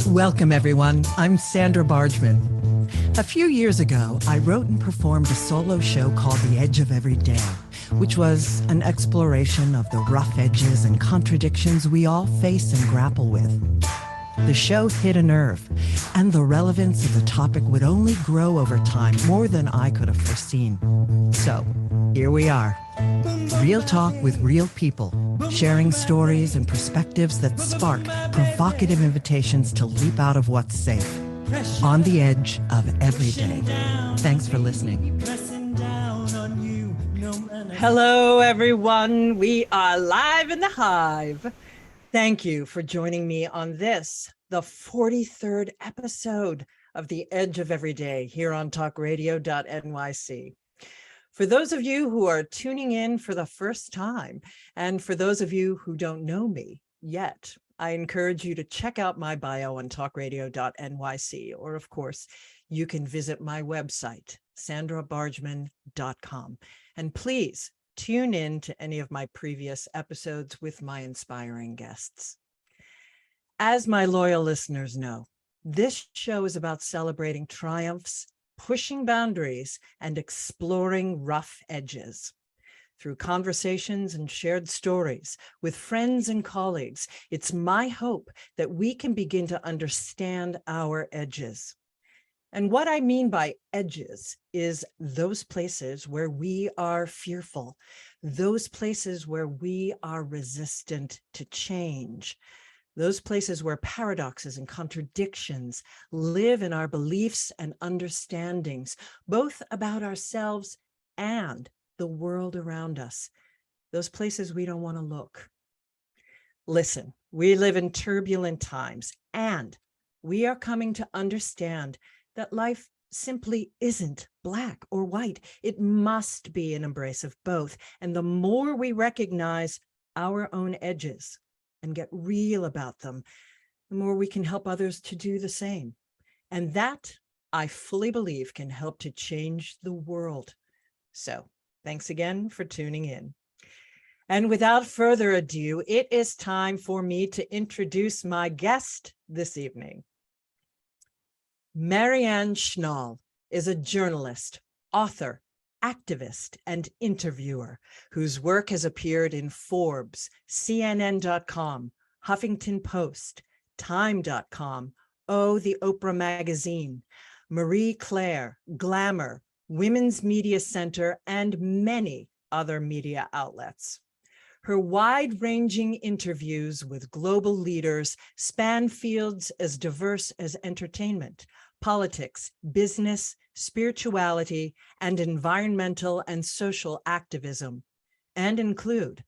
Welcome, everyone. I'm Sandra Bargman. A few years ago, I wrote and performed a solo show called The Edge of Every Day, which was an exploration of the rough edges and contradictions we all face and grapple with. The show hit a nerve, and the relevance of the topic would only grow over time, more than I could have foreseen. So, here we are. Real talk with real people, sharing stories and perspectives that spark provocative invitations to leap out of what's safe, on the edge of every day. Thanks for listening. Hello, everyone. We are live in the Hive. Thank you for joining me on this, the 43rd episode of The Edge of Every Day here on TalkRadio.NYC. For those of you who are tuning in for the first time, and for those of you who don't know me yet, I encourage you to check out my bio on TalkRadio.NYC, or of course, you can visit my website, sandrabargman.com. And please tune in to any of my previous episodes with my inspiring guests. As my loyal listeners know, this show is about celebrating triumphs, pushing boundaries, and exploring rough edges. Through conversations and shared stories with friends and colleagues, it's my hope that we can begin to understand our edges. And what I mean by edges is those places where we are fearful, those places where we are resistant to change, those places where paradoxes and contradictions live in our beliefs and understandings, both about ourselves and the world around us, those places we don't want to look. Listen, we live in turbulent times, and we are coming to understand that life simply isn't black or white. It must be an embrace of both. And the more we recognize our own edges and get real about them, the more we can help others to do the same. And that, I fully believe, can help to change the world. So, thanks again for tuning in. And without further ado, it is time for me to introduce my guest this evening. Marianne Schnall is a journalist, author, activist, and interviewer whose work has appeared in Forbes, CNN.com, Huffington Post, Time.com, The Oprah Magazine, Marie Claire, Glamour, Women's Media Center, and many other media outlets. Her wide-ranging interviews with global leaders span fields as diverse as entertainment, politics, business, spirituality, and environmental and social activism, and include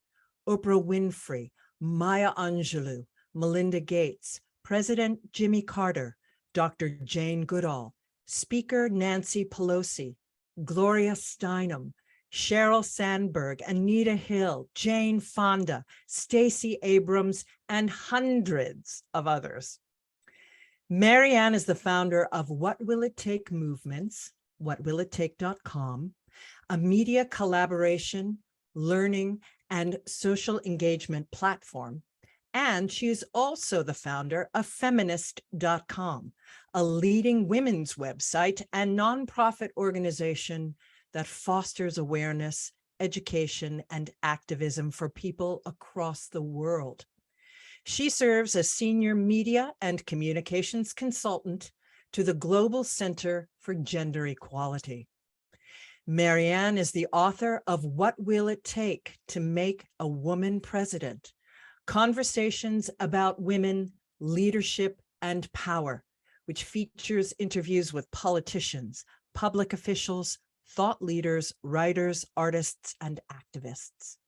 Oprah Winfrey, Maya Angelou, Melinda Gates, President Jimmy Carter, Dr. Jane Goodall, Speaker Nancy Pelosi, Gloria Steinem, Sheryl Sandberg, Anita Hill, Jane Fonda, Stacey Abrams, and hundreds of others. Marianne is the founder of What Will It Take Movements, whatwillitTake.com, a media collaboration, learning, and social engagement platform. And she is also the founder of Feminist.com, a leading women's website and nonprofit organization that fosters awareness, education, and activism for people across the world. She serves as senior media and communications consultant to the Global Center for Gender Equality. Marianne is the author of What Will It Take to Make a Woman President? Conversations about Women, Leadership, and Power, which features interviews with politicians, public officials, thought leaders, writers, artists, and activists.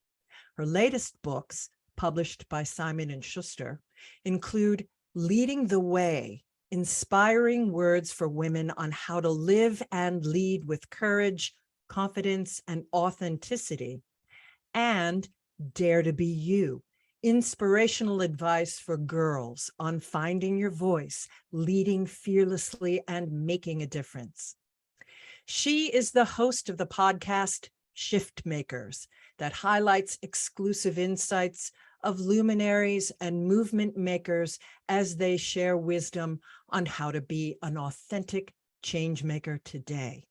Her latest books, published by Simon & Schuster, include Leading the Way, Inspiring Words for Women on How to Live and Lead with Courage, Confidence, and Authenticity, and Dare to Be You, Inspirational Advice for Girls on Finding Your Voice, Leading Fearlessly, and Making a Difference. She is the host of the podcast Shift Makers that highlights exclusive insights of luminaries and movement makers as they share wisdom on how to be an authentic change maker today.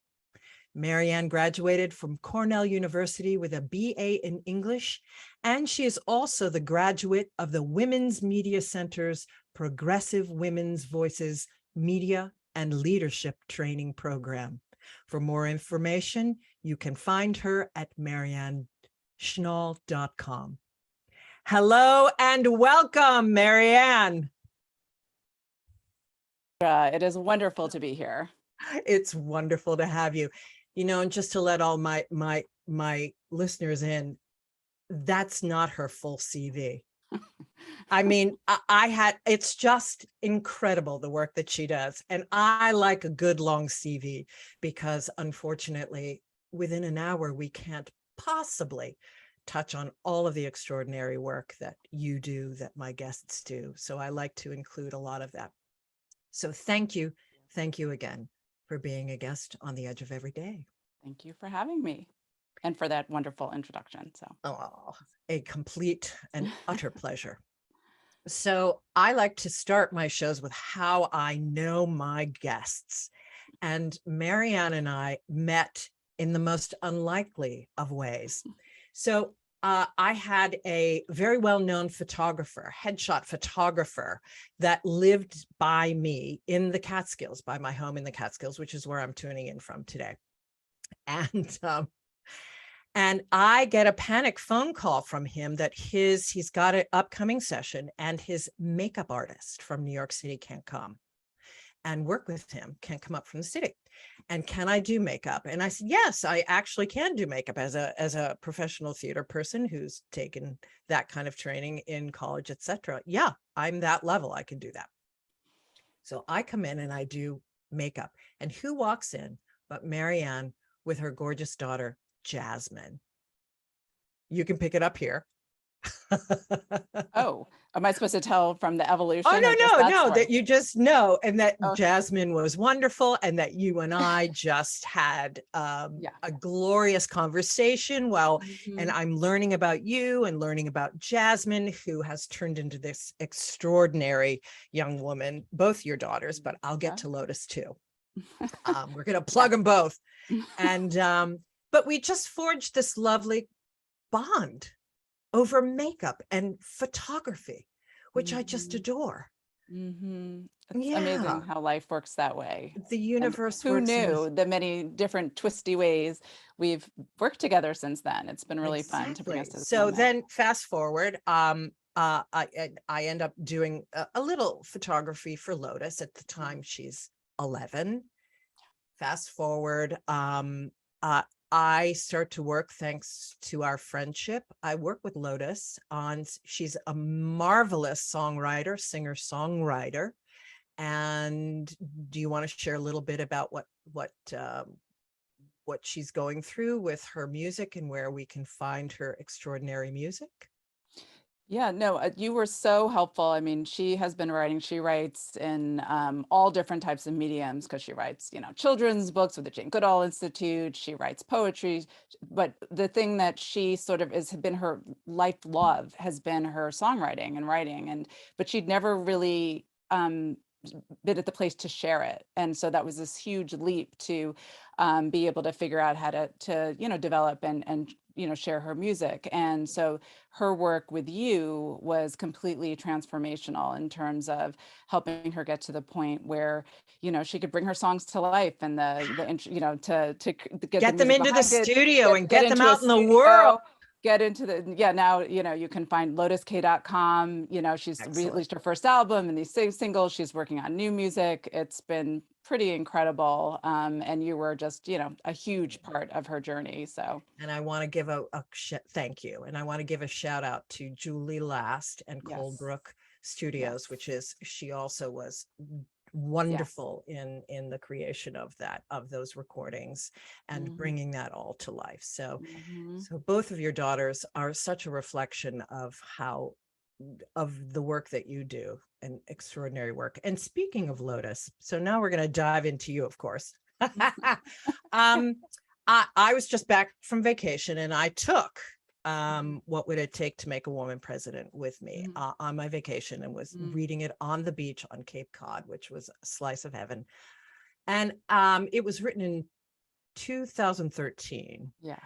Marianne graduated from Cornell University with a BA in English, and she is also the graduate of the Women's Media Center's Progressive Women's Voices Media and Leadership Training Program. For more information, you can find her at marianneschnall.com. Hello and welcome, Marianne. It is wonderful to be here. It's wonderful to have you. You know, and just to let all my listeners in, that's not her full CV. I mean, it's just incredible the work that she does. And I like a good long CV because unfortunately, within an hour, we can't possibly touch on all of the extraordinary work that you do, that my guests do. So I like to include a lot of that. So thank you. Thank you again for being a guest on The Edge of Every Day. Thank you for having me and for that wonderful introduction. A complete and utter pleasure. So I like to start my shows with how I know my guests. And Marianne and I met in the most unlikely of ways. So I had a very well-known photographer, headshot photographer, that lived by me in the Catskills, by my home in the Catskills, which is where I'm tuning in from today. And I get a panic phone call from him that he's got an upcoming session and his makeup artist from New York City can't come and work with him, can't come up from the city. And can I do makeup? And I said, yes, I actually can do makeup as a professional theater person who's taken that kind of training in college, etc. Yeah, I'm that level. I can do that. So I come in and I do makeup. And who walks in but Marianne with her gorgeous daughter, Jasmine. You can pick it up here. Oh, am I supposed to tell from the evolution? Oh, no, that you just know, and that Jasmine was wonderful, and that you and I just had a glorious conversation. And I'm learning about you and learning about Jasmine, who has turned into this extraordinary young woman, both your daughters, but I'll get to Lotus too. We're going to plug them both. And but we just forged this lovely bond over makeup and photography, which I just adore. It's amazing how life works that way. The universe works. Who knew the many different twisty ways we've worked together since then? It's been really fun to bring us to this moment. Then fast forward, I end up doing a little photography for Lotus. At the time, she's 11. Fast forward, I start to work thanks to our friendship. I work with Lotus she's a marvelous songwriter, singer-songwriter. And do you want to share a little bit about what she's going through with her music and where we can find her extraordinary music? Yeah, no, you were so helpful. I mean, she writes in all different types of mediums, because she writes, children's books with the Jane Goodall Institute. She writes poetry, but the thing that she sort of has been her life love has been her songwriting and writing, but she'd never really been at the place to share it. And so that was this huge leap to be able to figure out how to develop and share her music. And so her work with you was completely transformational in terms of helping her get to the point where, she could bring her songs to life, and to get them into the studio and get them out in the world. Get into now, you can find lotusk.com. She's released her first album and these singles. She's working on new music. It's been pretty incredible. And you were just, a huge part of her journey. So, and I want to give thank you. And I want to give a shout out to Julie Last and Coldbrook Studios, which she also was wonderful in the creation of those recordings and bringing that all to life. So both of your daughters are such a reflection of the work that you do, and extraordinary work. And speaking of Lotus, so now we're going to dive into you, of course. I was just back from vacation, and I took what would it take to make a woman president with me on my vacation, and was reading it on the beach on Cape Cod, which was a slice of heaven. And it was written in 2013. Yeah.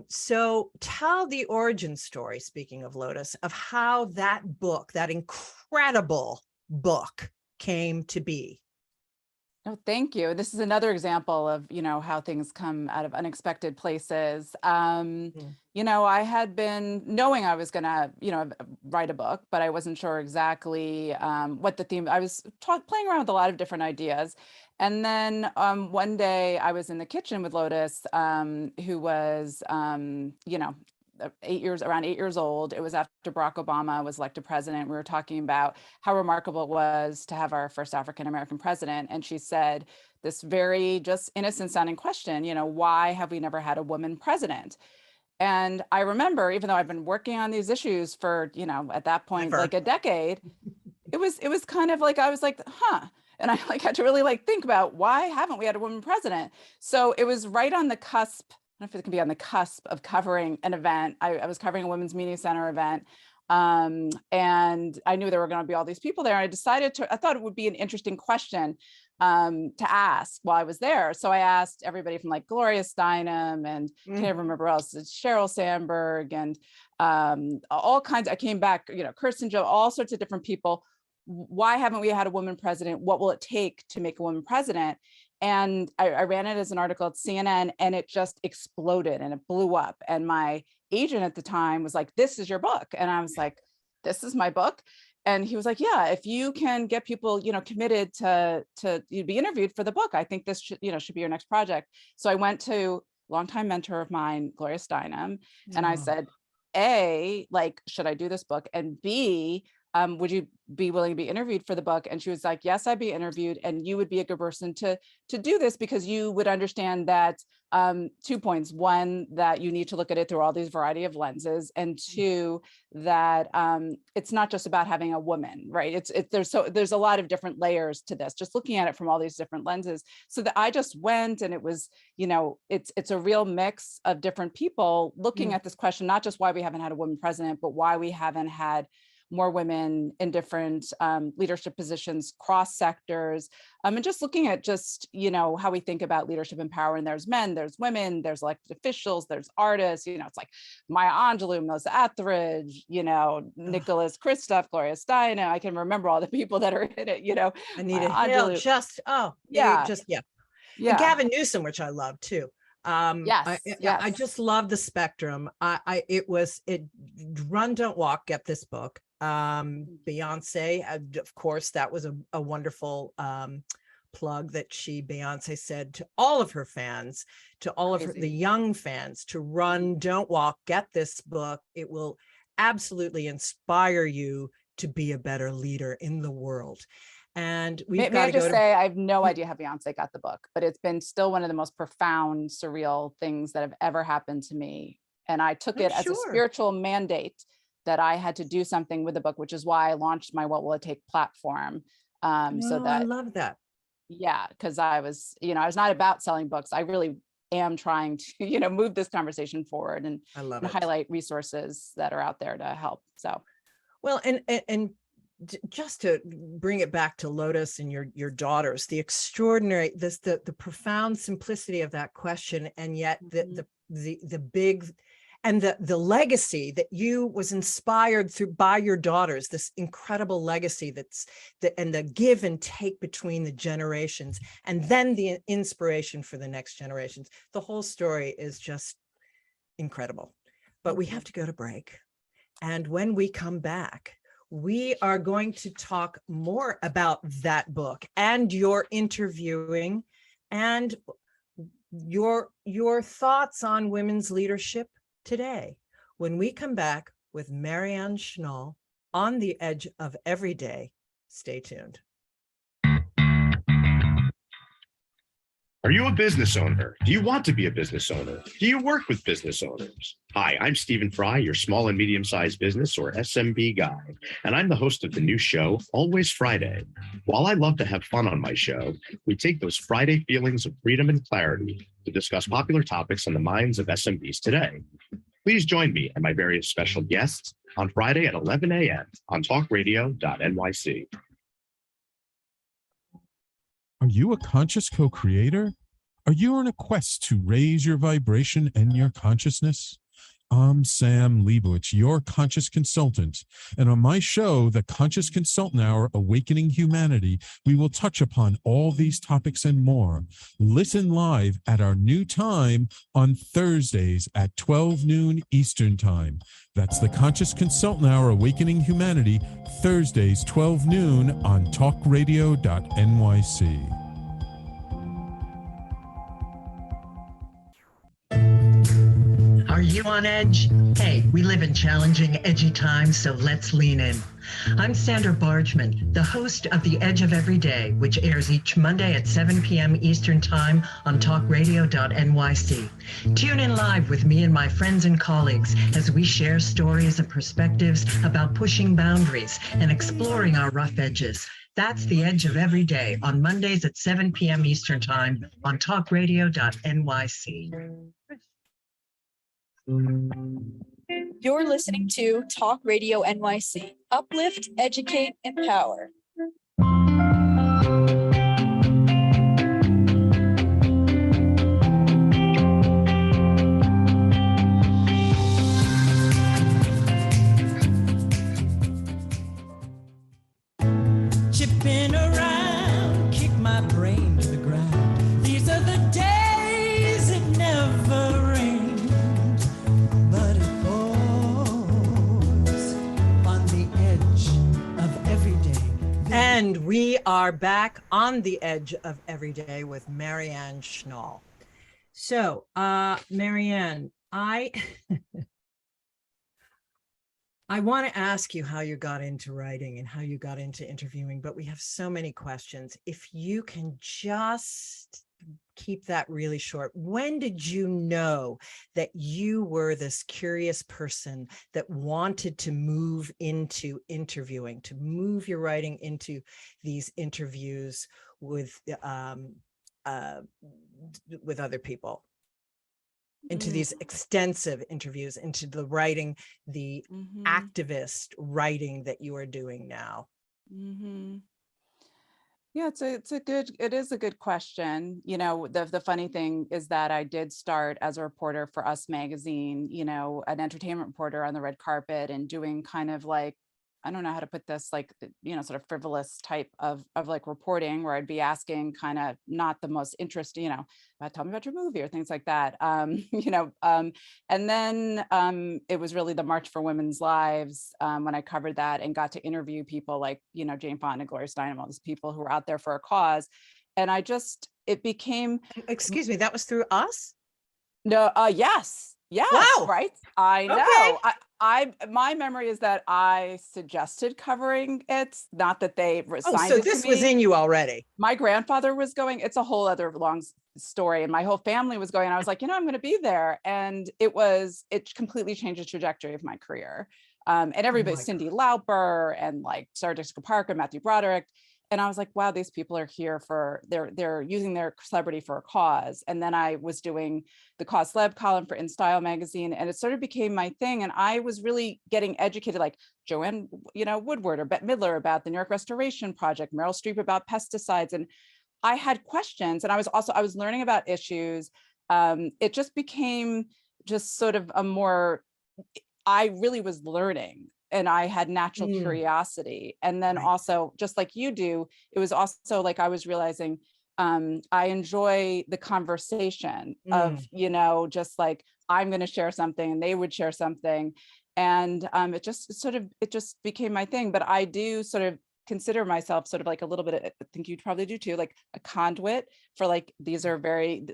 So tell the origin story, speaking of Lotus, of how that book, that incredible book, came to be. Oh, thank you. This is another example of, how things come out of unexpected places. I had been knowing I was going to, write a book, but I wasn't sure exactly what the theme. I was playing around with a lot of different ideas. And then one day I was in the kitchen with Lotus, who was, around 8 years old. It was after Barack Obama was elected president. We were talking about how remarkable it was to have our first African-American president. And she said this very just innocent sounding question, why have we never had a woman president? And I remember, even though I've been working on these issues for, at that point, Never. like a decade, it was kind of like, I was like, huh. And I had to really think about, why haven't we had a woman president? So it was right on the cusp. I don't know if it can be on the cusp of covering an event. I was covering a women's media center event. And I knew there were going to be all these people there. I thought it would be an interesting question to ask while I was there. So I asked everybody from Gloria Steinem and can't remember else, it's Sheryl Sandberg and all kinds. I came back, Kirsten Joe, all sorts of different people. Why haven't we had a woman president? What will it take to make a woman president? And I ran it as an article at CNN, and it just exploded and it blew up. And my agent at the time was like, "This is your book." And I was like, "This is my book?" And he was like, "Yeah, if you can get people, committed to be interviewed for the book, I think this should be your next project." So I went to longtime mentor of mine, Gloria Steinem, and I said, A, should I do this book? And B, would you be willing to be interviewed for the book? And she was like, "Yes, I'd be interviewed. And you would be a good person to do this, because you would understand that 2 points. One, that you need to look at it through all these variety of lenses. And two, that it's not just about having a woman, right? There's a lot of different layers to this, just looking at it from all these different lenses." So that I just went, and it was, it's a real mix of different people looking at this question, not just why we haven't had a woman president, but why we haven't had more women in different leadership positions, cross sectors, and just looking at how we think about leadership and power. And there's men, there's women, there's elected officials, there's artists. It's like Maya Angelou, Melissa Etheridge, Nicholas Kristof, Gloria Steinem. I can remember all the people that are in it. Anita Hill, yeah. And Gavin Newsom, which I love too. Yes. I just love the spectrum. It Run, Don't Walk, get this book. Beyonce, of course, that was a wonderful plug that Beyonce said to all of her fans, to all of the young fans, to run, don't walk, get this book. It will absolutely inspire you to be a better leader in the world. And we've got to go to... I have no idea how Beyonce got the book, but it's been still one of the most profound, surreal things that have ever happened to me. And I took it as a spiritual mandate that I had to do something with the book, which is why I launched my What Will It Take platform. So that I love that. Yeah, because I was not about selling books. I really am trying to, move this conversation forward and highlight resources that are out there to help. So, well, and just to bring it back to Lotus and your daughters, the extraordinary, the profound simplicity of that question, and yet the big, and the legacy that you was inspired by your daughters, this incredible legacy and the give and take between the generations, and then the inspiration for the next generations. The whole story is just incredible. But we have to go to break. And when we come back, we are going to talk more about that book and your interviewing and your thoughts on women's leadership today, when we come back with Marianne Schnall on the Edge of Everyday. Stay tuned. Are you a business owner? Do you want to be a business owner? Do you work with business owners? Hi, I'm Stephen Fry, your small and medium-sized business, or SMB guy, and I'm the host of the new show, Always Friday. While I love to have fun on my show, we take those Friday feelings of freedom and clarity to discuss popular topics on the minds of SMBs today. Please join me and my various special guests on Friday at 11 a.m. on TalkRadio.NYC. Are you a conscious co-creator? Are you on a quest to raise your vibration and your consciousness? I'm Sam Leibowitz, your conscious consultant. And on my show, The Conscious Consultant Hour, Awakening Humanity, we will touch upon all these topics and more. Listen live at our new time on Thursdays at 12 noon Eastern Time. That's The Conscious Consultant Hour, Awakening Humanity, Thursdays, 12 noon on TalkRadio.NYC. Are you on edge? Hey, we live in challenging, edgy times, so let's lean in. I'm Sandra Bargman, the host of The Edge of Every Day, which airs each Monday at 7 p.m. Eastern Time on TalkRadio.NYC. Tune in live with me and my friends and colleagues as we share stories and perspectives about pushing boundaries and exploring our rough edges. That's The Edge of Every Day on Mondays at 7 p.m. Eastern Time on TalkRadio.NYC. You're listening to Talk Radio NYC. Uplift, educate, empower. Chipping around, kick my brain to the ground. These are the days it never rained, but it pours on the edge of every day. And we are back on the edge of every day with Marianne Schnall. So, Marianne, I want to ask you how you got into writing and how you got into interviewing, but we have so many questions. If you can just keep that really short. When did you know that you were this curious person that wanted to move into interviewing, to move your writing into these interviews with other people? Into these extensive interviews, into the writing, the activist writing that you are doing now? Yeah, it is a good question. You know, the funny thing is that I did start as a reporter for Us Magazine, you know, an entertainment reporter on the red carpet and doing kind of like, I don't know how to put this, like, you know, sort of frivolous type of like reporting where I'd be asking kind of not the most interesting, you know, tell me about your movie or things like that. You know, and then it was really the March for Women's Lives when I covered that and got to interview people like, you know, Jane Fonda, Gloria Steinem, all these people who were out there for a cause. And it became. Excuse me, that was through Us? No, yes, Wow. right. I know. Okay. My memory is that I suggested covering it, not that they assigned so it to this me. was in you already. My grandfather was going. It's a whole other long story, and my whole family was going. I was like, you know, I'm going to be there, and it completely changed the trajectory of my career. And everybody, Cyndi Lauper, and like Sarah Jessica Parker, Matthew Broderick. And I was like, wow, these people are here they're using their celebrity for a cause. And then I was doing the Cause Celeb column for In Style magazine, and it sort of became my thing. And I was really getting educated, like Joanne, you know, Woodward or Bette Midler about the New York Restoration Project, Meryl Streep about pesticides. And I had questions, and I was learning about issues. It just became just sort of I really was learning. And I had natural curiosity. And then also, just like you do, it was also like I was realizing I enjoy the conversation of, you know, just like I'm going to share something and they would share something. And it just became my thing. But I do sort of consider myself sort of like a little bit, I think you probably do too, like a conduit for like, these are very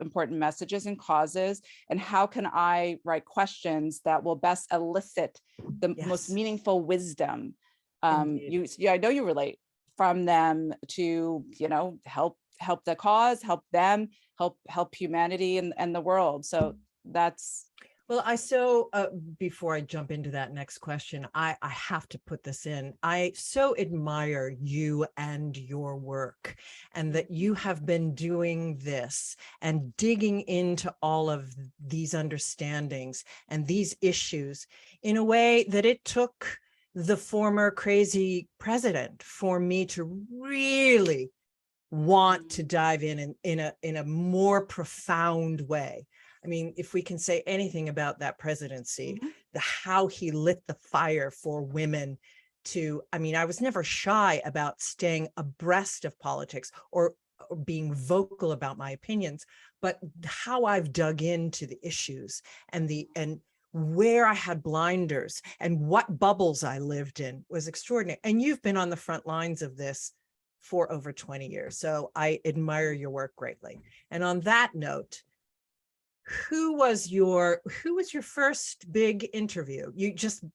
important messages and causes. And how can I write questions that will best elicit the most meaningful wisdom? I know you relate from them to, you know, help the cause, help them, help humanity and the world. So that's Well, before I jump into that next question, I have to put this in. I so admire you and your work, and that you have been doing this and digging into all of these understandings and these issues in a way that it took the former crazy president for me to really want to dive in a more profound way. I mean, if we can say anything about that presidency, how he lit the fire for women I mean, I was never shy about staying abreast of politics or being vocal about my opinions, but how I've dug into the issues and where I had blinders and what bubbles I lived in was extraordinary. And you've been on the front lines of this for over 20 years. So I admire your work greatly. And on that note, who was your first big interview? You just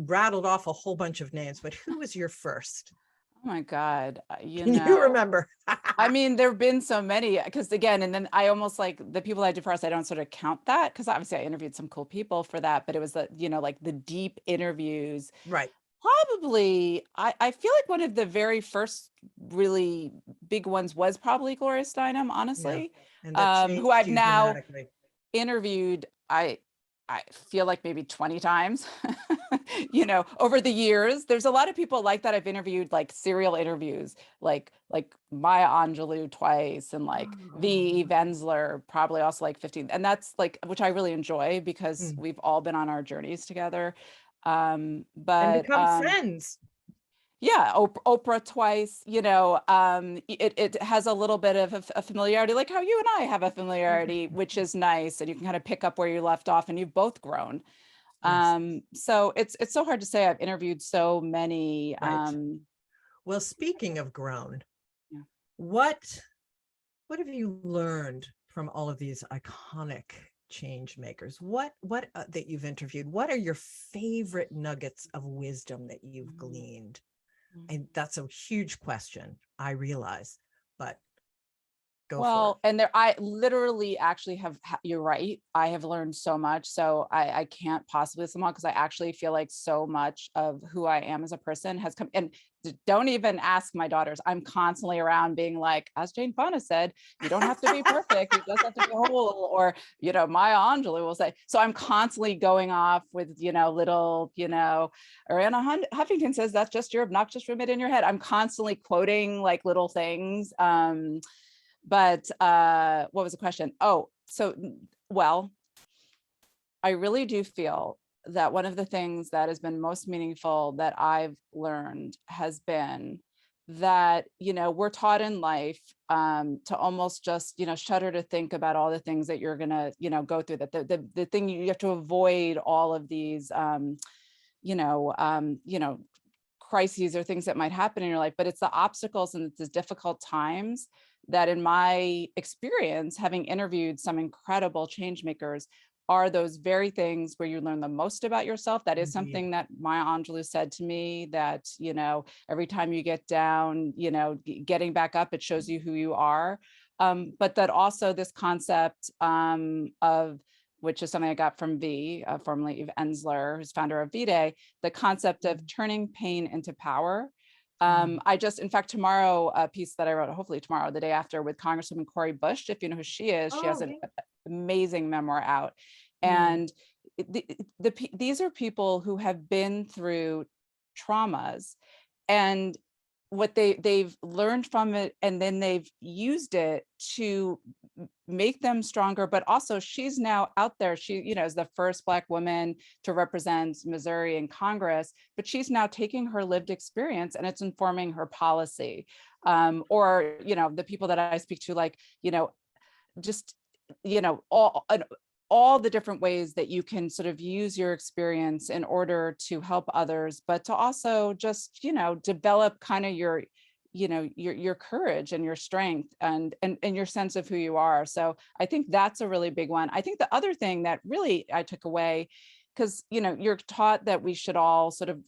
rattled off a whole bunch of names, but who was your first? Oh my God. Can you remember? I mean, there've been so many, because again, and then I almost like the people I did first, I don't sort of count that, because obviously I interviewed some cool people for that, but it was the, like the deep interviews. Right. Probably, I feel like one of the very first really big ones was probably Gloria Steinem, honestly, And that who I've changed you now dramatically. interviewed, I feel like maybe 20 times, over the years. There's a lot of people like that I've interviewed, like serial interviews, like Maya Angelou twice, and like V. Venzler, probably also like 15. And that's like, which I really enjoy because we've all been on our journeys together. And become friends. Yeah, Oprah twice, it has a little bit of a familiarity, like how you and I have a familiarity, which is nice. And you can kind of pick up where you left off, and you've both grown. Yes. So it's so hard to say. I've interviewed so many. Right. Well, speaking of grown, Yeah. what have you learned from all of these iconic change makers? What that you've interviewed, what are your favorite nuggets of wisdom that you've gleaned? And that's a huge question, I realize, but go for it. And I literally actually you're right. I have learned so much. So I can't possibly list them all, because I actually feel like so much of who I am as a person has come. And don't even ask my daughters. I'm constantly around being like, as Jane Fonda said, you don't have to be perfect. You just have to be whole. Or, Maya Angelou will say. So I'm constantly going off with, little, Arianna Huffington says that's just your obnoxious roommate in your head. I'm constantly quoting like little things. But what was the question? Oh, so, well, I really do feel that one of the things that has been most meaningful that I've learned has been that, we're taught in life to almost just, shudder to think about all the things that you're going to, go through, that the thing you have to avoid all of these, crises or things that might happen in your life, but it's the obstacles and it's the difficult times that, in my experience, having interviewed some incredible change makers, are those very things where you learn the most about yourself. That is something that Maya Angelou said to me, that, every time you get down, getting back up, it shows you who you are. But that also this concept of, which is something I got from V, formerly Eve Ensler, who's founder of V-Day, the concept of turning pain into power. I just, in fact, tomorrow, a piece that I wrote, hopefully tomorrow, the day after, with Congresswoman Cori Bush, if you know who she is, she has an amazing memoir out. And these are people who have been through traumas, and what they've learned from it, and then they've used it to make them stronger. But also, she's now out there, she is the first Black woman to represent Missouri in Congress, but she's now taking her lived experience and it's informing her policy. Or the people that I speak to, like, just all the different ways that you can sort of use your experience in order to help others, but to also just, develop kind of your courage and your strength and your sense of who you are. So I think that's a really big one. I think the other thing that really I took away, because, you're taught that we should all sort of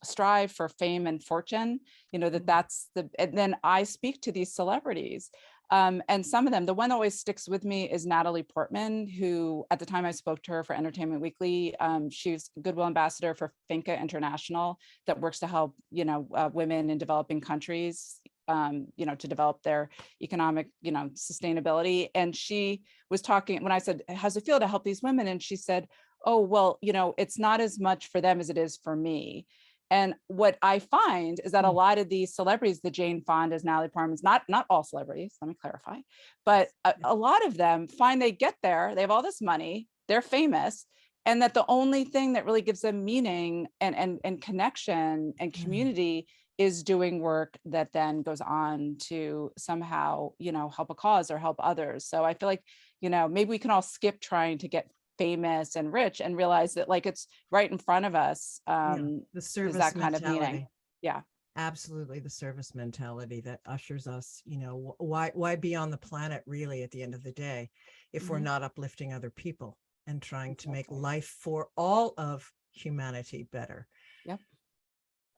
strive for fame and fortune, that's and then I speak to these celebrities And some of them, the one that always sticks with me is Natalie Portman, who at the time I spoke to her for Entertainment Weekly, she's Goodwill Ambassador for Finca International that works to help, women in developing countries, to develop their economic, sustainability. And she was talking, when I said, how's it feel to help these women? And she said, oh, well, it's not as much for them as it is for me. And what I find is that a lot of these celebrities, the Jane Fondas, Natalie Portmans, not all celebrities, let me clarify, but a lot of them find they get there, they have all this money, they're famous, and that the only thing that really gives them meaning and connection and community is doing work that then goes on to somehow, help a cause or help others. So I feel like, maybe we can all skip trying to get famous and rich and realize that like it's right in front of us. The service that kind mentality. of meaning. Yeah, absolutely. The service mentality that ushers us, why be on the planet really at the end of the day if we're not uplifting other people and trying to make life for all of humanity better. Yep.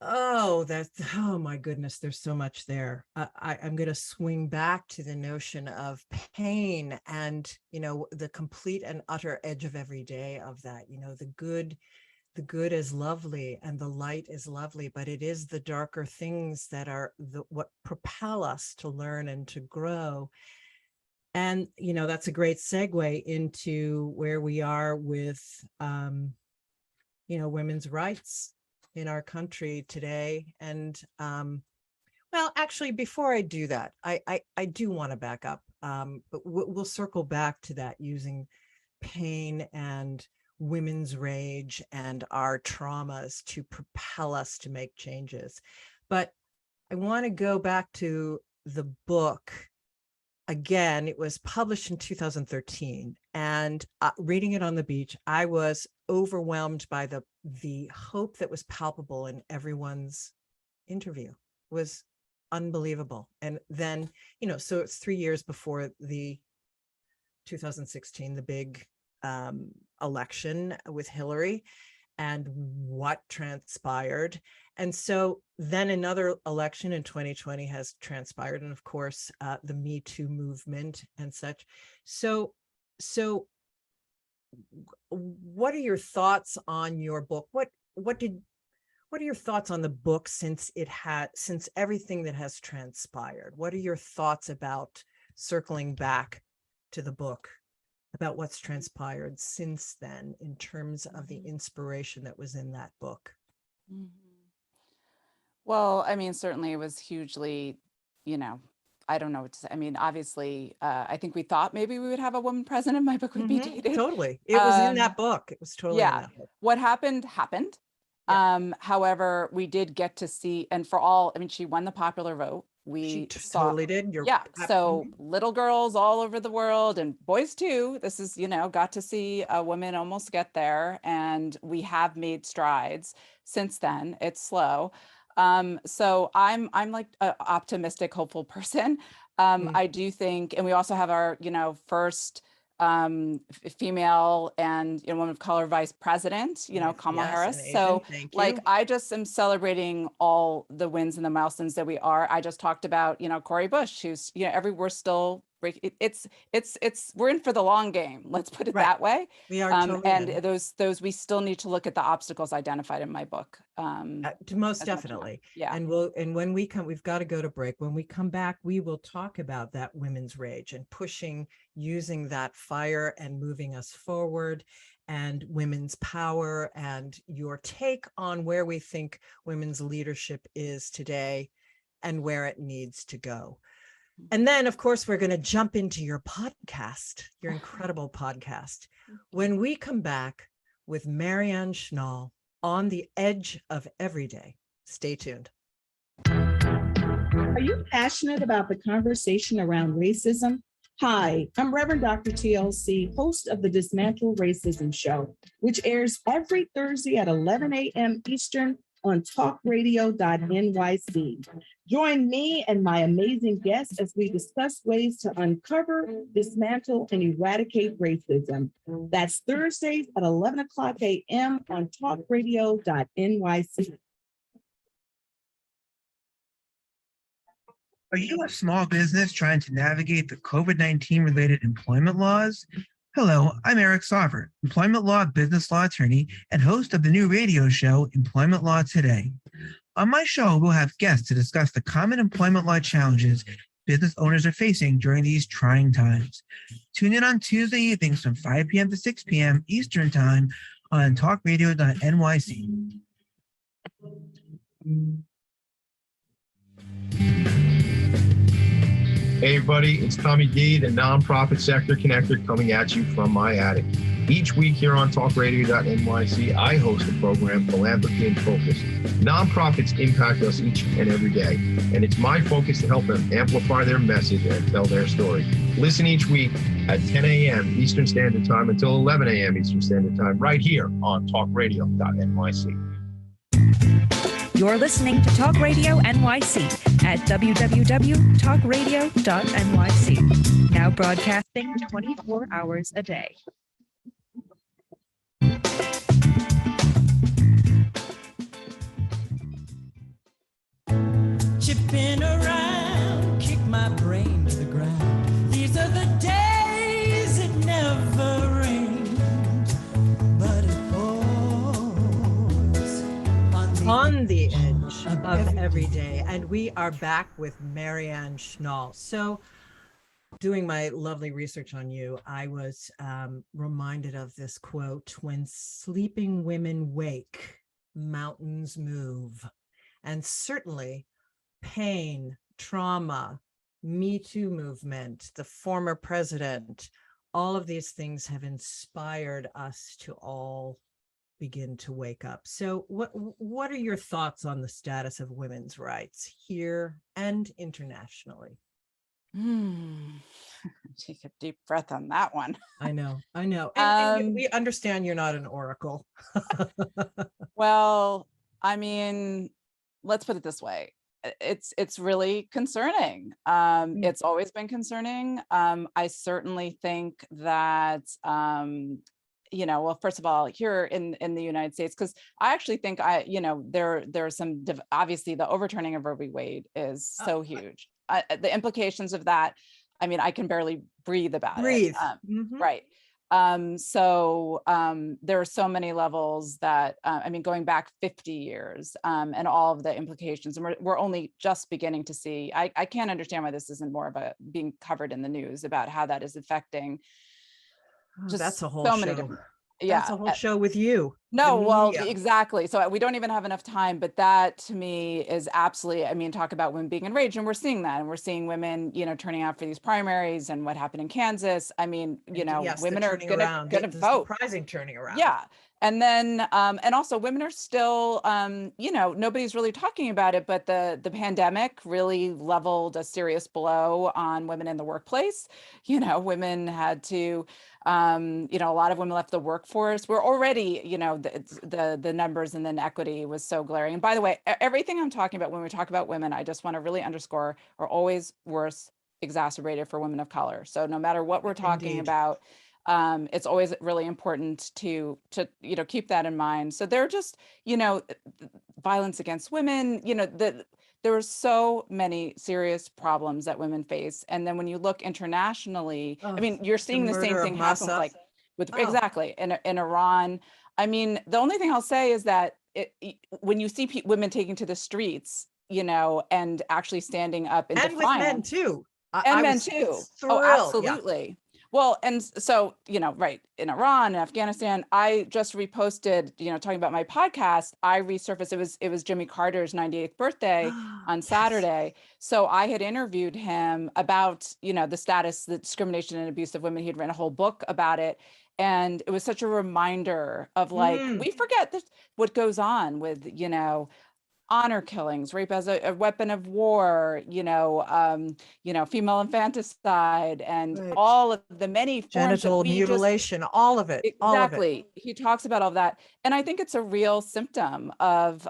Oh, my goodness, there's so much there. I'm going to swing back to the notion of pain and, the complete and utter edge of every day of that, the good is lovely and the light is lovely, but it is the darker things that are what propel us to learn and to grow. And, that's a great segue into where we are with, women's rights in our country today. And well, actually, before I do that, I do want to back up, but we'll circle back to that using pain and women's rage and our traumas to propel us to make changes. But I want to go back to the book. Again, it was published in 2013, and reading it on the beach, I was overwhelmed by the hope that was palpable in everyone's interview. It was unbelievable. And then, so it's 3 years before the 2016, the big election with Hillary, and what transpired. And so then another election in 2020 has transpired. And of course, the Me Too movement and such. So what are your thoughts on your book? What are your thoughts on the book since everything that has transpired? What are your thoughts about circling back to the book, about what's transpired since then in terms of the inspiration that was in that book? Well, I mean, certainly it was hugely, I don't know what to say. I mean, obviously, I think we thought maybe we would have a woman president. My book would be dated. Totally. It was in that book. It was totally in that book. What happened. Yeah. However, we did get to see, and she won the popular vote. She totally did. So little girls all over the world and boys too. This is, got to see a woman almost get there, and we have made strides since then. It's slow. So I'm like an optimistic, hopeful person. I do think, and we also have our, first female and woman of color vice president, Kamala Harris. So I just am celebrating all the wins and the milestones that we are. I just talked about, Cori Bush, who's, we're still, we're in for the long game. Let's put it that way. We are totally and those, we still need to look at the obstacles identified in my book. Most definitely. Yeah. And when we come, we've got to go to break. When we come back, we will talk about that women's rage and using that fire and moving us forward, and women's power, and your take on where we think women's leadership is today and where it needs to go. And then, of course, we're going to jump into your podcast, your incredible podcast, when we come back with Marianne Schnall on the edge of everyday. Stay tuned. Are you passionate about the conversation around racism? Hi, I'm Reverend Dr. TLC, host of the Dismantle Racism Show, which airs every Thursday at 11 a.m. Eastern on TalkRadio.NYC. Join me and my amazing guests as we discuss ways to uncover, dismantle, and eradicate racism. That's Thursdays at 11 o'clock a.m. on TalkRadio.NYC. Are you a small business trying to navigate the COVID-19 related employment laws? Hello, I'm Eric Sauver, employment law, business law attorney, and host of the new radio show, Employment Law Today. On my show, we'll have guests to discuss the common employment law challenges business owners are facing during these trying times. Tune in on Tuesday evenings from 5 p.m. to 6 p.m. Eastern Time on TalkRadio.NYC. Hey everybody, it's Tommy D, the nonprofit sector connector, coming at you from my attic. Each week here on TalkRadio.NYC, I host the program Philanthropy in Focus. Nonprofits impact us each and every day, and it's my focus to help them amplify their message and tell their story. Listen each week at 10 a.m. Eastern Standard Time until 11 a.m. Eastern Standard Time, right here on TalkRadio.NYC. You're listening to Talk Radio NYC at www.talkradio.nyc. Now broadcasting 24 hours a day. Chipping around, kick my brain to the ground. These are the days it never rains, but it pours On the edge of every day. And we are back with Marianne Schnall. So doing my lovely research on you, I was reminded of this quote: when sleeping women wake, mountains move. And certainly pain, trauma, Me Too movement, the former president, all of these things have inspired us to all begin to wake up. So what are your thoughts on the status of women's rights here and internationally? Take a deep breath on that one. I know. And we understand you're not an oracle. Well, I mean, let's put it this way. It's really concerning. It's always been concerning. I certainly think that, well, first of all, here in the United States, because I actually think there are some, obviously the overturning of Roe v. Wade is so huge. The implications of that, I mean, I can barely breathe about it. Right. So there are so many levels that, going back 50 years and all of the implications, and we're only just beginning to see, I can't understand why this isn't more of being covered in the news about how that is affecting just that's a whole so show. many different. That's a whole show with you. No, well, exactly. So we don't even have enough time, but that to me is absolutely, talk about women being enraged, and we're seeing that, and we're seeing women, turning out for these primaries and what happened in Kansas. Women are gonna vote. Surprising turning around. Yeah. And then, and also women are still, nobody's really talking about it, but the pandemic really leveled a serious blow on women in the workplace. Women had to, a lot of women left the workforce. We're already, the numbers and then equity was so glaring. And by the way, everything I'm talking about when we talk about women, I just want to really underscore, are always worse exacerbated for women of color. So no matter what we're talking about, it's always really important to keep that in mind. So they're just, violence against women, there are so many serious problems that women face. And then when you look internationally, you're seeing the same thing happen exactly in Iran. The only thing I'll say is that when you see women taking to the streets, and actually standing up in defiance, with men too. And men too. Oh, absolutely. Yeah. Well, and so, right, in Iran and Afghanistan, I just reposted, talking about my podcast, I resurfaced, it was Jimmy Carter's 98th birthday on Saturday. So I had interviewed him about, the status, the discrimination and abuse of women. He'd written a whole book about it. And it was such a reminder of we forget what goes on with, honor killings, rape as a weapon of war, female infanticide, and all of the many forms genital mutilation, all of it. Exactly. All of it. He talks about all that. And I think it's a real symptom of,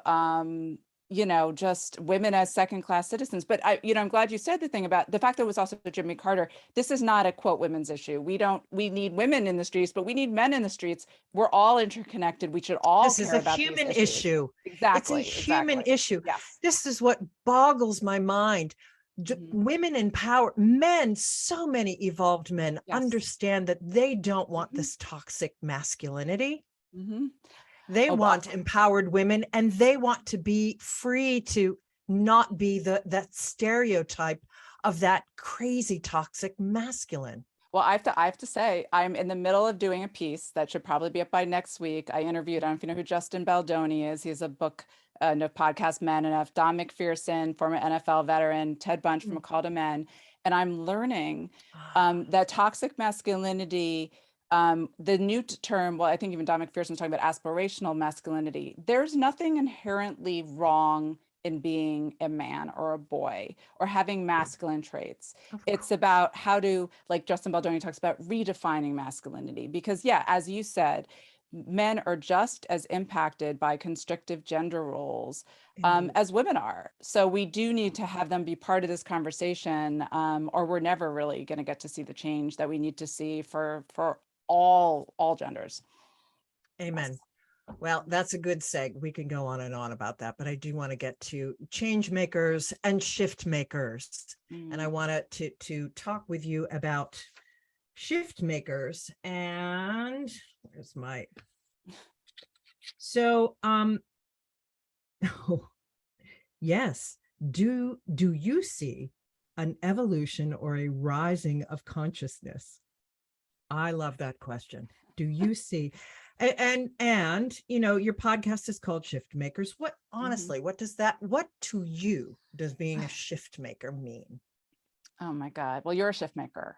just women as second-class citizens. But I'm glad you said the thing about the fact that it was also Jimmy Carter. This is not a quote women's issue. We need women in the streets, but we need men in the streets. We're all interconnected. We should all care about these issues. This is a human issue. Exactly. It's a human issue. Yes. This is what boggles my mind. Women in power, men, so many evolved men Yes. understand that they don't want this toxic masculinity. They Oh, want empowered women, and they want to be free to not be that stereotype of that crazy toxic masculine. Well, I have to say, I'm in the middle of doing a piece that should probably be up by next week. I interviewed, I don't know if you know who Justin Baldoni is. He's a book and a podcast, Man Enough, Don McPherson, former NFL veteran, Ted Bunch from A Call to Men. And I'm learning that toxic masculinity, the new term, well, I think even Don McPherson was talking about aspirational masculinity. There's nothing inherently wrong in being a man or a boy or having masculine traits. It's about how to, like Justin Baldoni talks about, redefining masculinity. Because yeah, as you said, men are just as impacted by constrictive gender roles as women are. So we do need to have them be part of this conversation, or we're never really going to get to see the change that we need to see for all genders. Amen. Well, that's a good seg. We can go on and on about that, but I do want to get to change makers and shift makers. And I wanted to talk with you about shift makers. And where's my, so, yes. Do you see an evolution or a rising of consciousness? I love that question. Do you see? And you know, your podcast is called Shift Makers. What honestly, what to you does being a shift maker mean? Oh my God. Well, you're a shift maker.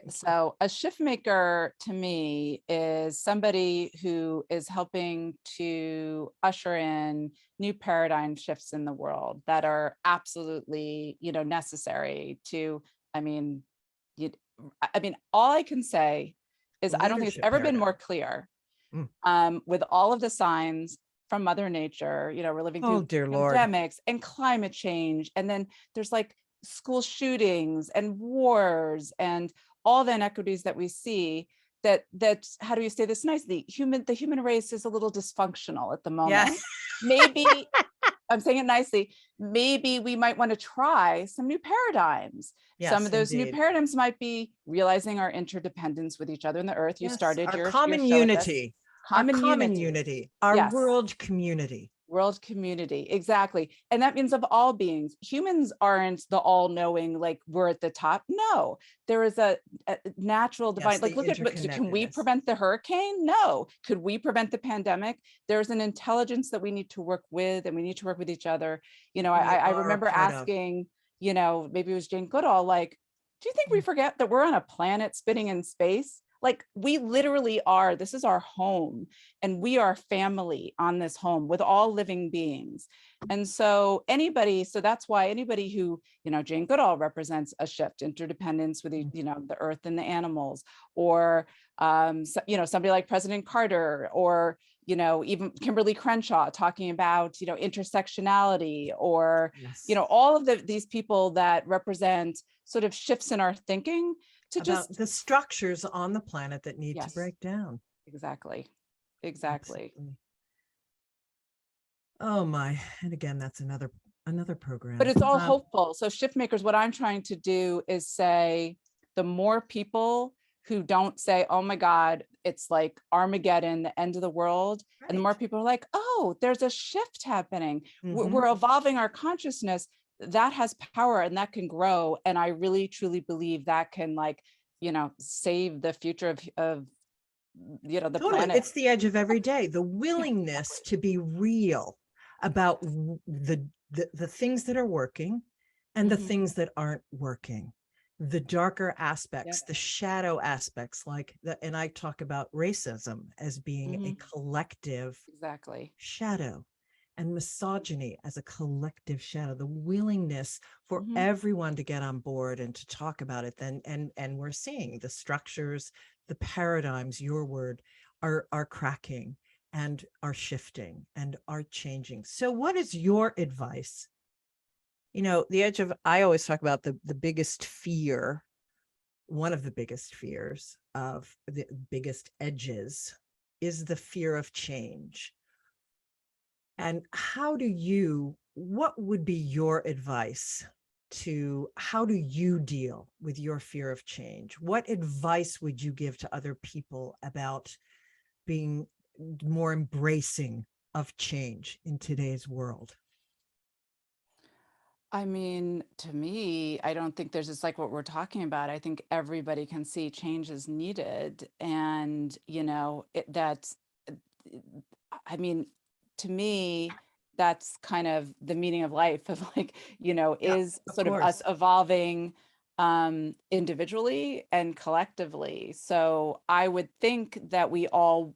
So a shift maker to me is somebody who is helping to usher in new paradigm shifts in the world that are absolutely, necessary to, I mean, all I can say is I don't think it's ever been more clear with all of the signs from Mother Nature. We're living through pandemics and climate change. And then there's like school shootings and wars and all the inequities that we see that how do you say this nicely? The human race is a little dysfunctional at the moment. Yes. Maybe I'm saying it nicely. Maybe we might want to try some new paradigms. Yes, some of those indeed. new paradigms might be realizing our interdependence with each other in the earth. You started our your common show with this. unity, Common unity, our Yes. world community. World community, exactly. And that means of all beings. Humans aren't the all-knowing, like we're at the top. No, there is a natural divine, like look at, can we prevent the hurricane? No. Could we prevent the pandemic? There's an intelligence that we need to work with, and we need to work with each other. I remember asking, maybe it was Jane Goodall, like, do you think we forget that we're on a planet spinning in space? Like we literally are, this is our home, and we are family on this home with all living beings. And so that's why anybody who, Jane Goodall represents a shift, interdependence with, the earth and the animals, or, somebody like President Carter, or, even Kimberly Crenshaw talking about, intersectionality, or, all of these people that represent sort of shifts in our thinking. About the structures on the planet that need to break down. Exactly. Oh my. And again, that's another program. But it's all hopeful. So shift makers, what I'm trying to do is say, the more people who don't say, oh my God, it's like Armageddon, the end of the world. Right. And the more people are like, oh, there's a shift happening. We're evolving our consciousness. That has power and that can grow. And I really, truly believe that can save the future of the planet. It's the edge of every day. The willingness to be real about the things that are working and the things that aren't working. The darker aspects, the shadow aspects, and I talk about racism as being a collective shadow, and misogyny as a collective shadow. The willingness for everyone to get on board and to talk about it, and we're seeing the structures, the paradigms, your word, are cracking and are shifting and are changing. So what is your advice? I always talk about the biggest fear, one of the biggest fears of the biggest edges is the fear of change. And what would be your advice to how do you deal with your fear of change? What advice would you give to other people about being more embracing of change in today's world? I mean, to me, I don't think there's just like what we're talking about. I think everybody can see change is needed. And, that's, I mean, to me, that's kind of the meaning of life of like, Yeah, is of sort of us course. evolving individually and collectively. So I would think that we all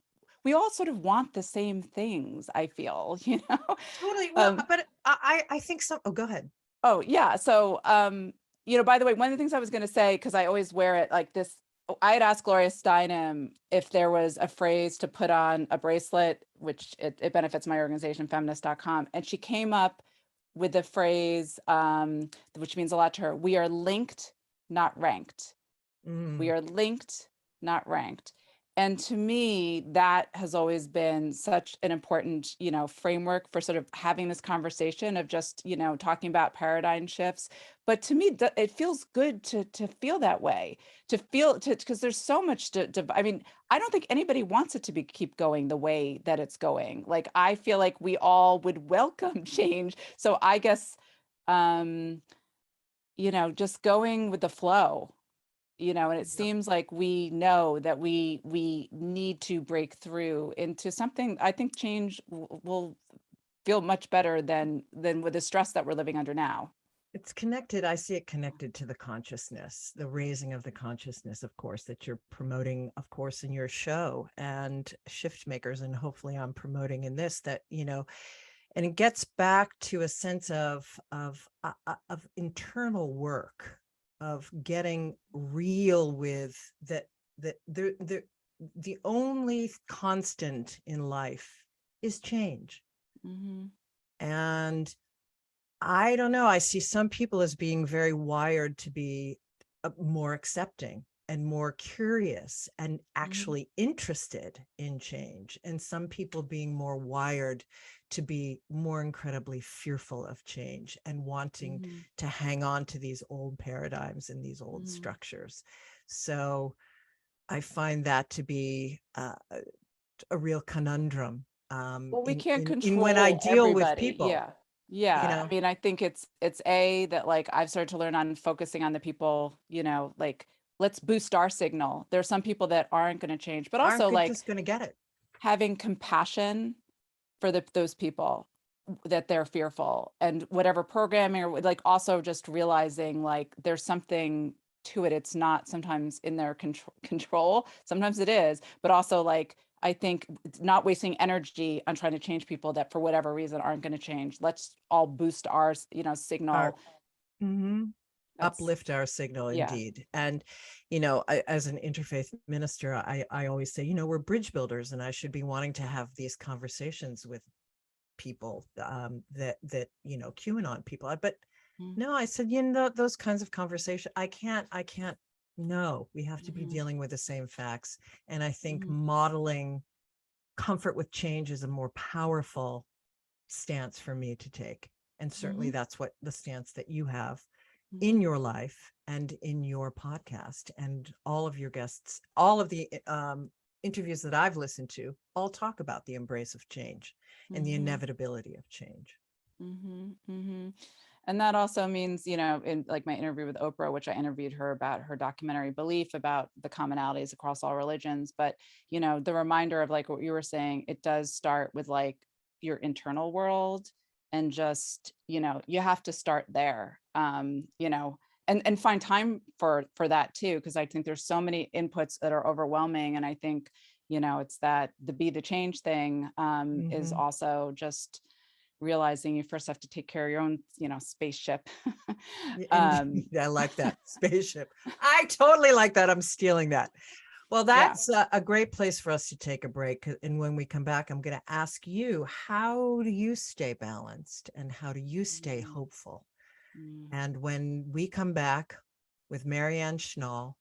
sort of want the same things, I feel, Totally. Well, Um, but I think so. Oh, go ahead. Oh, yeah. So, by the way, one of the things I was going to say, because I always wear it like this, I had asked Gloria Steinem if there was a phrase to put on a bracelet, which it benefits my organization, feminist.com. And she came up with the phrase, which means a lot to her. We are linked, not ranked. We are linked, not ranked. And to me, that has always been such an important, framework for sort of having this conversation of just, talking about paradigm shifts. But to me, it feels good to feel that way, because there's so much I mean, I don't think anybody wants it to keep going the way that it's going. Like, I feel like we all would welcome change. So I guess, just going with the flow. And it seems like we know that we need to break through into something. I think change will feel much better than with the stress that we're living under now. It's connected. I see it connected to the consciousness, the raising of the consciousness, of course, that you're promoting, of course, in your show and Shift Makers. And hopefully I'm promoting in this, that, and it gets back to a sense of internal work, of getting real with that the only constant in life is change. And I don't know, I see some people as being very wired to be more accepting and more curious and actually interested in change, and some people being more wired to be more incredibly fearful of change and wanting to hang on to these old paradigms and these old structures. So I find that to be a real conundrum. Well, we can't in when I control deal with everybody. people. Yeah. I mean, I think it's that, like, I've started to learn on focusing on the people, like, let's boost our signal. There's some people that aren't going to change, but also like just going to get it. Having compassion for those people that they're fearful, and whatever programming, or like also just realizing like there's something to it. It's not sometimes in their control. Sometimes it is, but also like, I think not wasting energy on trying to change people that for whatever reason aren't going to change. Let's all boost our, signal. Uplift our signal, indeed. And, as an interfaith minister, I always say, we're bridge builders, and I should be wanting to have these conversations with people that QAnon people. But no, I said, those kinds of conversations, I can't. No, we have to be dealing with the same facts. And I think modeling comfort with change is a more powerful stance for me to take. And certainly that's what the stance that you have in your life and in your podcast, and all of your guests, all of the interviews that I've listened to, all talk about the embrace of change and the inevitability of change. And that also means, in like my interview with Oprah, which I interviewed her about her documentary Belief, about the commonalities across all religions. But, the reminder of like what you were saying, it does start with like your internal world, and just, you have to start there, and find time for that too. Because I think there's so many inputs that are overwhelming. And I think, it's that the be the change thing is also just realizing you first have to take care of your own, spaceship. I like that. Spaceship. I totally like that. I'm stealing that. Well, that's a great place for us to take a break. And when we come back, I'm going to ask you, how do you stay balanced and how do you stay hopeful? And when we come back with Marianne Schnall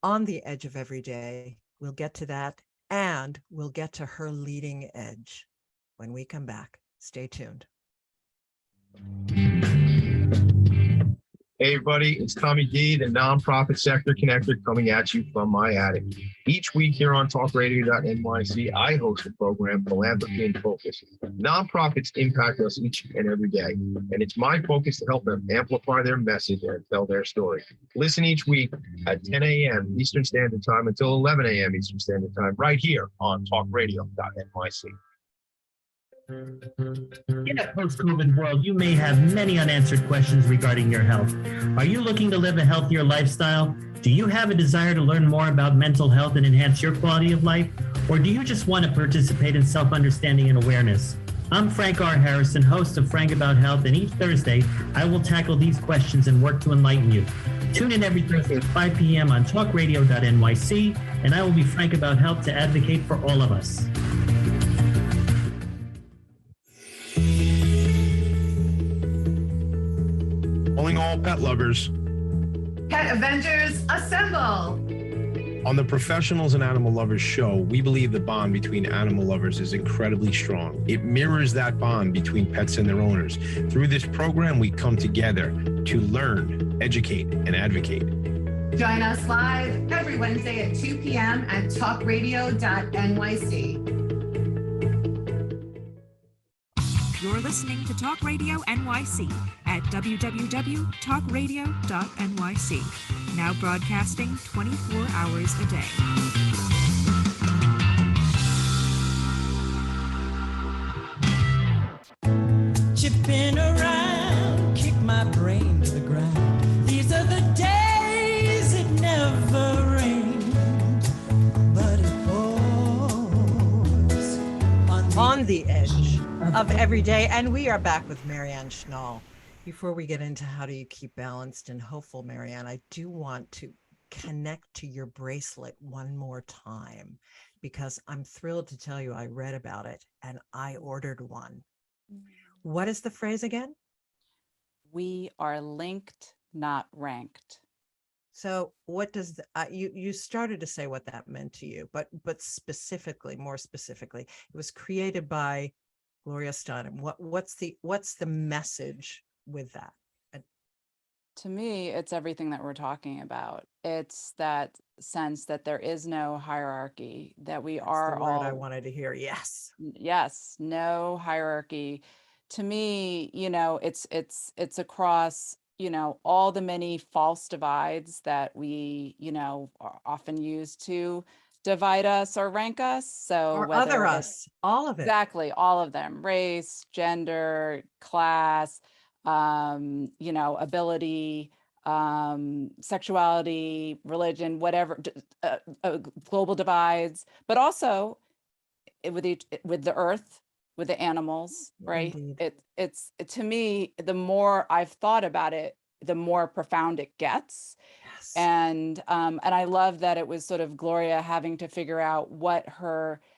on the edge of every day, we'll get to that, and we'll get to her leading edge when we come back. Stay tuned. Hey, everybody, it's Tommy D, the nonprofit sector connector, coming at you from my attic. Each week here on TalkRadio.NYC, I host a program, Philanthropy in Focus. Nonprofits impact us each and every day, and it's my focus to help them amplify their message and tell their story. Listen each week at 10 a.m. Eastern Standard Time until 11 a.m. Eastern Standard Time, right here on TalkRadio.NYC. In a post-COVID world, you may have many unanswered questions regarding your health. Are you looking to live a healthier lifestyle? Do you have a desire to learn more about mental health and enhance your quality of life? Or do you just want to participate in self-understanding and awareness? I'm Frank R. Harrison, host of Frank About Health, and each Thursday, I will tackle these questions and work to enlighten you. Tune in every Thursday at 5 p.m. on TalkRadio.NYC, and I will be frank about health to advocate for all of us. Calling all pet lovers. Pet Avengers, assemble! On the Professionals and Animal Lovers show, we believe the bond between animal lovers is incredibly strong. It mirrors that bond between pets and their owners. Through this program, we come together to learn, educate, and advocate. Join us live every Wednesday at 2 p.m. at TalkRadio.NYC. You're listening to Talk Radio NYC at www.talkradio.nyc. Now broadcasting 24 hours a day. Chipping around, kick my brain to the ground. These are the days it never rained, but it pours on the edge of every day. And we are back with Marianne Schnall. Before we get into how do you keep balanced and hopeful, Marianne, I do want to connect to your bracelet one more time, because I'm thrilled to tell you I read about it and I ordered one. What is the phrase again? We are linked, not ranked. So what does you started to say what that meant to you, but specifically, more specifically, it was created by Gloria Steinem. What's the message with that? To me, it's everything that we're talking about. It's that sense that there is no hierarchy, that we are the word all. I wanted to hear. Yes, no hierarchy. To me, it's across, all the many false divides that we, are often use to divide us or rank us. So or whether other it's- us, all of it. Exactly, all of them: race, gender, class, ability, sexuality, religion, whatever, global divides, but also with the earth, with the animals, right? Indeed. It's to me, the more I've thought about it, the more profound it gets. Yes. And I love that it was sort of Gloria having to figure out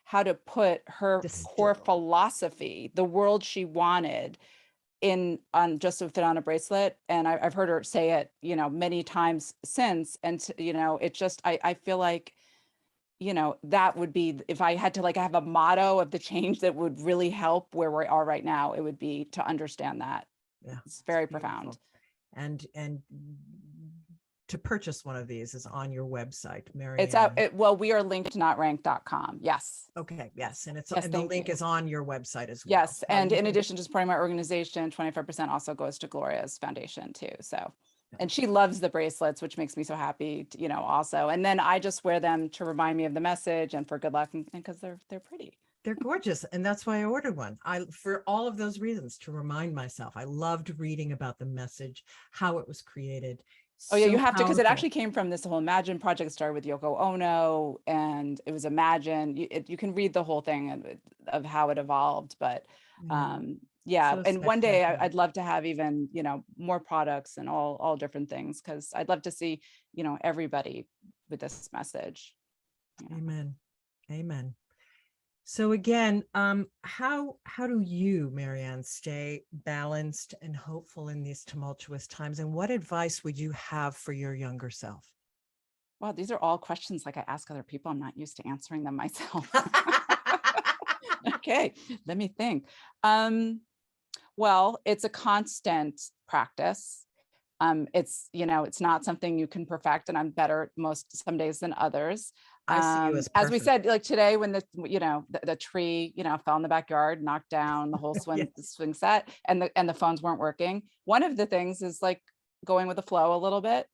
how to put her core philosophy, the world she wanted, just to fit on a bracelet. And I've heard her say it, many times since. And it just, I feel like, that would be, if I had to have a motto of the change that would really help where we are right now, it would be to understand that. Yeah, it's very profound. And to purchase one of these is on your website, Marianne. It's out. Well, we are linked, not ranked.com. Yes. Okay. Yes. And Yes, the link is on your website as well. Yes. So And in addition to supporting my organization, 25% also goes to Gloria's foundation too. So, and she loves the bracelets, which makes me so happy, also. And then I just wear them to remind me of the message and for good luck, and because they're pretty. They're gorgeous. And that's why I ordered one. For all of those reasons, to remind myself. I loved reading about the message, how it was created. Oh yeah, So you have to, because it powerful. actually came from this whole Imagine project. Started with Yoko Ono, and it was Imagine. You can read the whole thing of how it evolved, but yeah. So And one day spectacular. I'd love to have even, more products and all different things, because I'd love to see, everybody with this message. Amen. Amen. So again, how do you, Marianne, stay balanced and hopeful in these tumultuous times? And what advice would you have for your younger self? Wow, these are all questions like I ask other people. I'm not used to answering them myself. Okay, let me think. Well, it's a constant practice. It's, it's not something you can perfect, and I'm better some days than others. I see you as we perfect. said, like today, when the tree, fell in the backyard, knocked down the whole Yes. swing set, and the phones weren't working. One of the things is like going with the flow a little bit.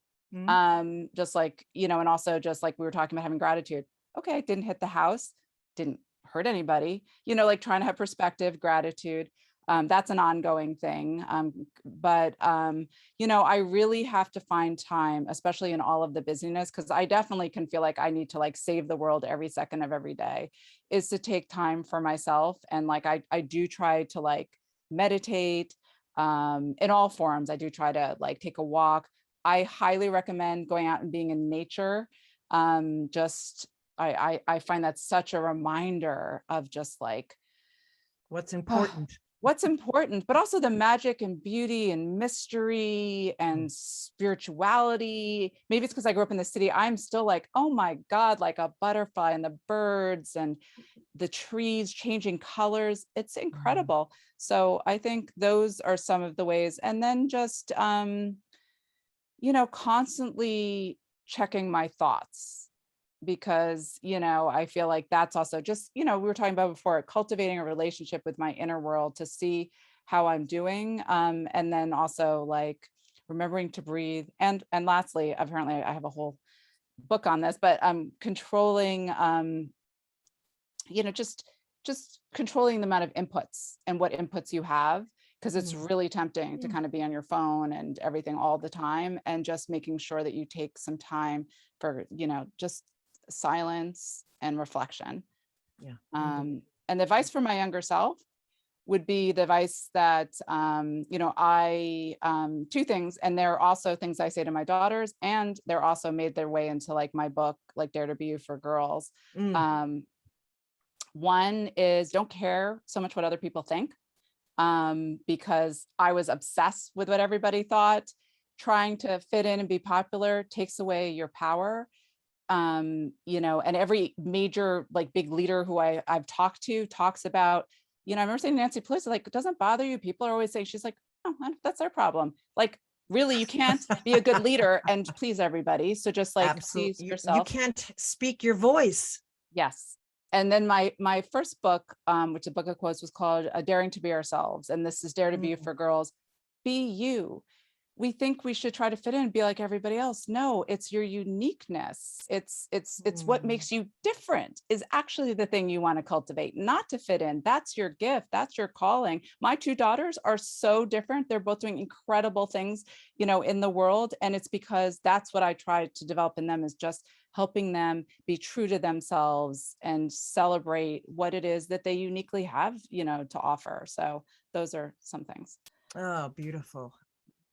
Just like, and also just like we were talking about having gratitude. Okay, didn't hit the house, didn't hurt anybody, like trying to have perspective, gratitude. That's an ongoing thing. But I really have to find time, especially in all of the busyness, because I definitely can feel like I need to like save the world every second of every day, is to take time for myself. And like, I do try to like meditate in all forms. I do try to like take a walk. I highly recommend going out and being in nature. I find that such a reminder of just like what's important. What's important, but also the magic and beauty and mystery and spirituality. Maybe it's because I grew up in the city. I'm still like, oh my God, like a butterfly and the birds and the trees changing colors. It's incredible. So I think those are some of the ways. And then just, constantly checking my thoughts, because I feel like that's also just, we were talking about before, cultivating a relationship with my inner world to see how I'm doing, and then also like remembering to breathe, and lastly, apparently I have a whole book on this, but controlling just controlling the amount of inputs and what inputs you have, because it's really tempting to kind of be on your phone and everything all the time, and just making sure that you take some time for just silence and reflection. And the advice for my younger self would be the advice that I two things, and they're also things I say to my daughters, and they're also made their way into like my book, like Dare to Be You for Girls. One is, don't care so much what other people think, because I was obsessed with what everybody thought. Trying to fit in and be popular takes away your power. And every major like big leader who I've talked to talks about, I remember saying to Nancy Pelosi, like, it doesn't bother you. People are always saying, she's like, oh, that's their problem. Like, really, you can't be a good leader and please everybody. So just like please yourself. You can't speak your voice. Yes. And then my first book, which is a book of quotes, was called Daring to Be Ourselves. And this is Dare to Be You for Girls. Be you. We think we should try to fit in and be like everybody else. No, it's your uniqueness. It's what makes you different is actually the thing you want to cultivate, not to fit in. That's your gift. That's your calling. My two daughters are so different. They're both doing incredible things, in the world. And it's because that's what I try to develop in them, is just helping them be true to themselves and celebrate what it is that they uniquely have, to offer. So those are some things. Oh, beautiful.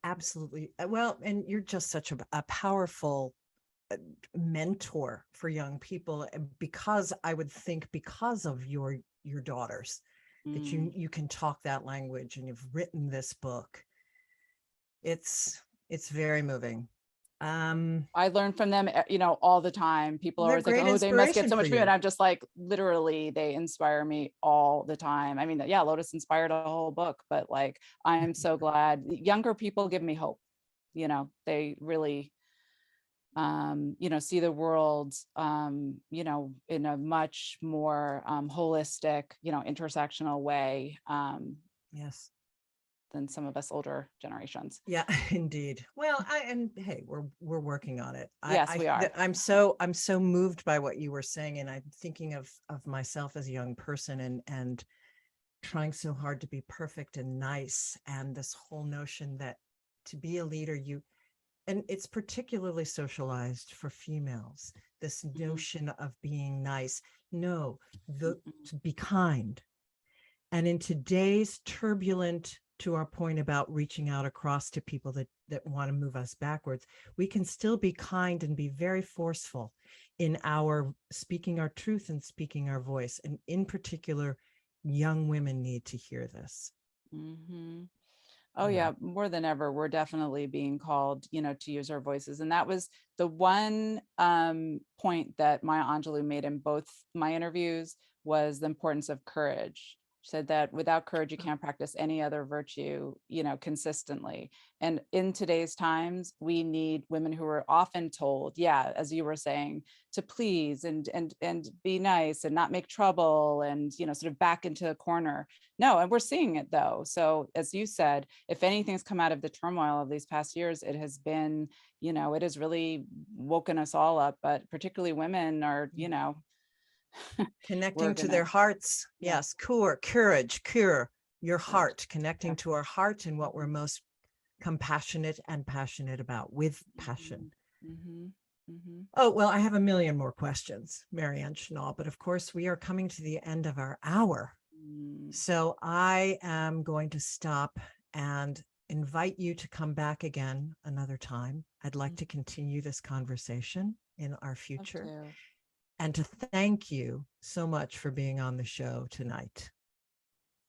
Absolutely. Well, and you're just such a powerful mentor for young people, because I would think because of your daughters that you can talk that language, and you've written this book. It's very moving. I learn from them, all the time. People are always like, oh, they must get so much from you. And I'm just like, literally, they inspire me all the time. I mean, yeah, Lotus inspired a whole book, but like, I am so glad younger people give me hope. They really, see the world, in a much more holistic, intersectional way. Yes. Than some of us older generations. Yeah, indeed. Well, hey, we're working on it. Yes, we are. I'm so moved by what you were saying, and I'm thinking of myself as a young person and trying so hard to be perfect and nice, and this whole notion that to be a leader, and it's particularly socialized for females, this notion of being nice. No, to be kind. And in today's turbulent, to our point about reaching out across to people that want to move us backwards, we can still be kind and be very forceful in our speaking our truth and speaking our voice. And in particular, young women need to hear this. Oh yeah, more than ever, we're definitely being called, to use our voices. And that was the one point that Maya Angelou made in both my interviews, was the importance of courage. said that without courage, you can't practice any other virtue, consistently. And in today's times, we need women who are often told, as you were saying, to please and be nice and not make trouble and, sort of back into a corner. No, and we're seeing it though. So as you said, if anything's come out of the turmoil of these past years, it has been, it has really woken us all up, but particularly women are, connecting to their hearts. Yes. Courage, your heart, connecting to our heart and what we're most compassionate and passionate about with passion. Oh, well, I have a million more questions, Marianne Schnall, but of course we are coming to the end of our hour. So I am going to stop and invite you to come back again another time. I'd like to continue this conversation in our future. And to thank you so much for being on the show tonight.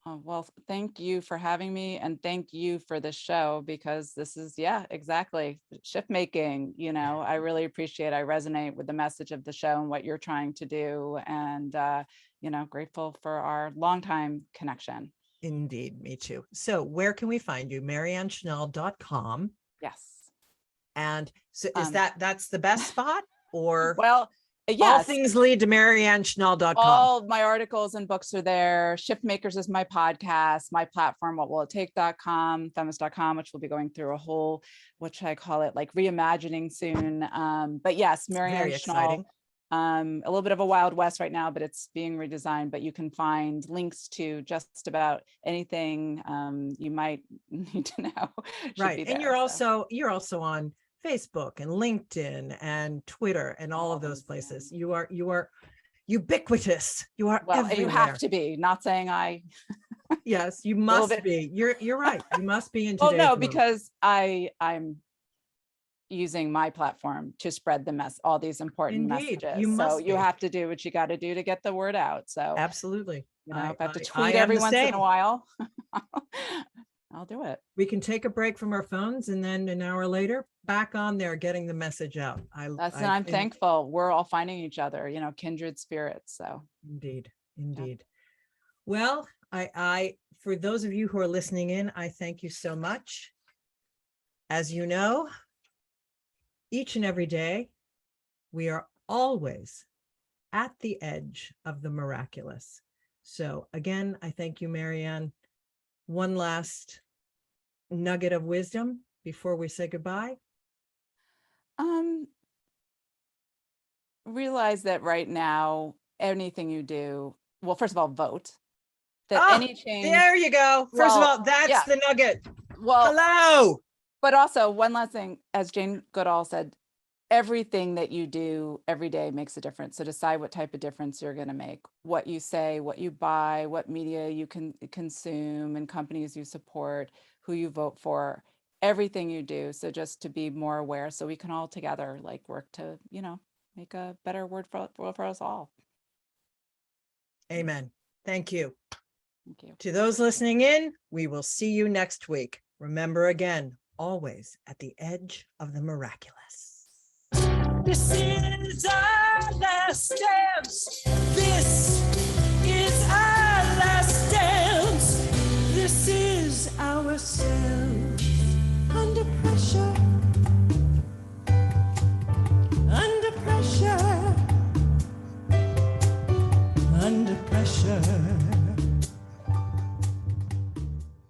Well, thank you for having me, and thank you for the show, because this is, exactly, shift making. I really appreciate, I resonate with the message of the show and what you're trying to do, and grateful for our longtime connection. Indeed, me too. So where can we find you? MarianneSchnall.com. Yes. And so is that's the best spot, or? Well, yes. All things lead to MarianneSchnall.com. All my articles and books are there. Shift Makers is my podcast, my platform, whatwillitTake.com, feminist.com, which will be going through a whole, what should I call it, like reimagining soon. But yes, Marianne Schnall, a little bit of a Wild West right now, but it's being redesigned. But you can find links to just about anything you might need to know. Right. And you're also on Facebook and LinkedIn and Twitter and all of those places. You are ubiquitous. You are everywhere. You have to be. Not saying I. Yes, you must be. You're right. You must be in today's world. Because I'm using my platform to spread the all these important messages. You have to do what you got to do to get the word out. So absolutely. I have to tweet every once in a while. I'll do it. We can take a break from our phones, and then an hour later, back on there, getting the message out. I'm thankful. We're all finding each other, kindred spirits. So indeed. Well, I for those of you who are listening in, I thank you so much. As you know, each and every day, we are always at the edge of the miraculous. So again, I thank you, Marianne. One last nugget of wisdom before we say goodbye. Realize that right now, anything you do, well, first of all, vote. That any change. There you go. First of all, that's the nugget. Well, hello. But also one last thing, as Jane Goodall said, everything that you do every day makes a difference. So decide what type of difference you're going to make, what you say, what you buy, what media you can consume, and companies you support, who you vote for, everything you do. So just to be more aware, so we can all together work to, make a better world for us all. Amen. Thank you. Thank you. To those listening in, we will see you next week. Remember again, always at the edge of the miraculous. This is our last dance.